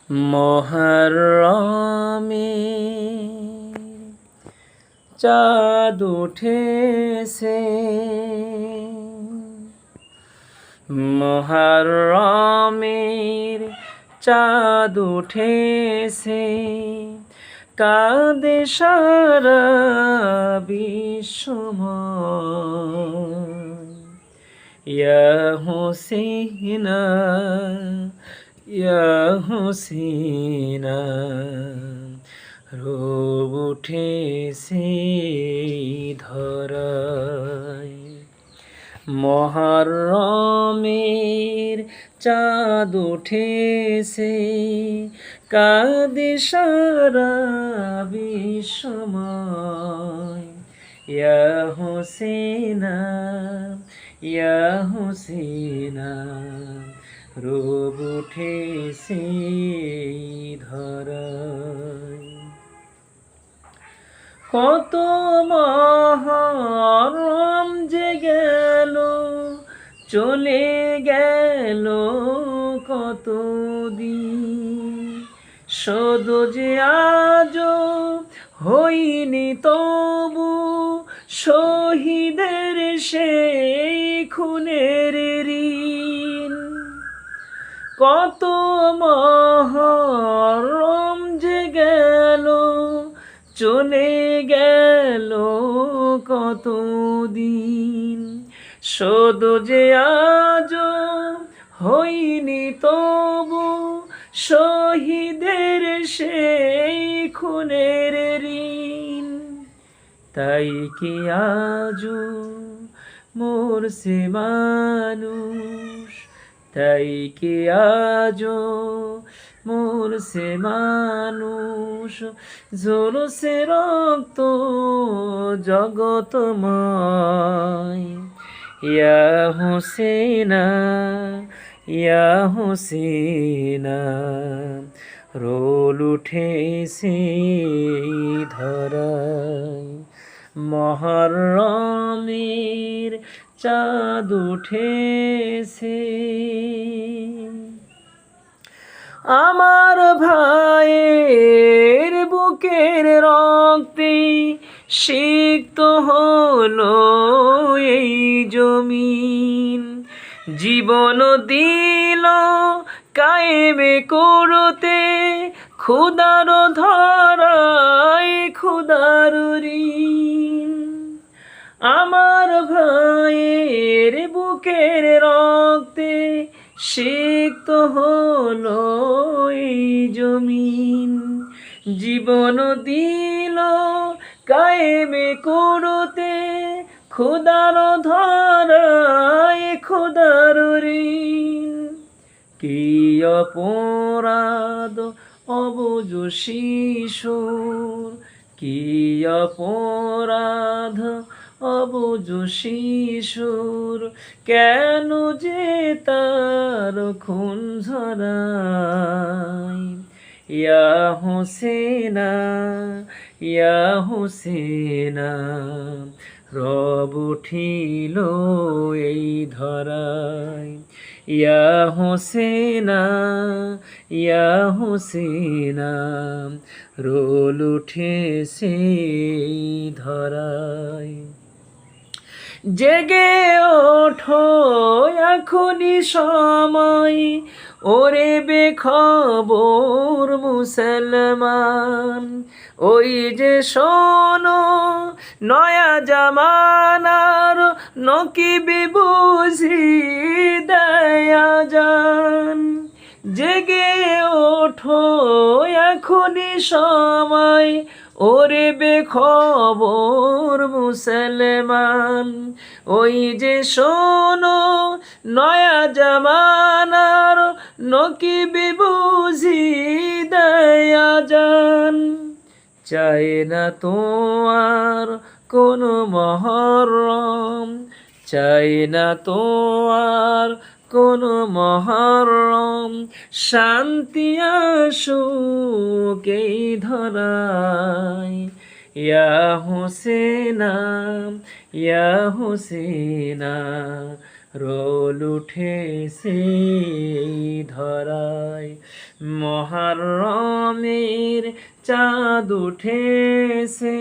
মুহররমে চাঁদ উঠেছে, মুহররমের চাঁদ উঠেছে, কাঁদে সারা বিশ্বময়। ইয়া হুসিনা ইয়া হুসিনা, রব উঠেছে ধরায়। মুহররমের চাঁদ উঠেছে, কাঁদে সারা বিশ্বময়। ইয়া হুসিনা ইয়া হুসিনা, রব উঠেছে ধরায়। কত মুহররম যে গেল, চলে গেল কত দিন, শোধ যে আজও হইনি তবু শহীদের সেই খুনের ঋণ। কত মুহররম যে গেল, চলে গেল কত দিন, শোধ যে আজও হইনি তবু শহীদের সেই খুনের ঋণ। তাই কি আজও মরছে মানুষ, তাই কি আজও মরছে মানুষ, ঝরছে রক্ত জগতময়। ইয়া হুসিনা ইয়া হুসিনা, রোল উঠেছে ধরায়। মুহররমের চাঁদ উঠেছে, আমার ভাইয়ের বুকের রক্তে সিক্ত হলো এই জমিন। জীবন দিল কায়েমে করতে, খোদার ধরায় খোদার ঋণ। আমার ভাইয়ের বুকের রক্তে সিক্ত হলো এই জমিন। জীবন দিল কায়েমে করতে, খোদার ধরায় খোদার ঋণ। কি অপরাধ অবুঝ শিশুর, কি অপরাধ অবুঝ শিশুর, কেন যে তার খুন ঝরায়। ইয়া হুসিনা ইয়া হুসিনা, রব উঠিল এই ধরায়। ইয়া হুসিনা ইয়া হুসিনা, রোল উঠেছে ধরায়। জেগে ওঠো এখনি সময়, ওরে বেখবর মুসলমান। ওই যে শোনো নয়া জামানার নকিব বুঝি দেয় আযান। জেগে ওঠো এখনি সময়, ওরে বেখবর মুসলমান। ওই যে শোনো নয়া জামানার নকিব বুঝি দেয় আযান। চাই না তো আর কোনো মুহররম, চাই না তো আর কোনো মুহররম, শান্তি আসুক এই ধরায়। ইয়া হুসিনা ইয়া হুসিনা, রোল উঠেছে এই ধরায়, মহারমের চাঁদ উঠেছে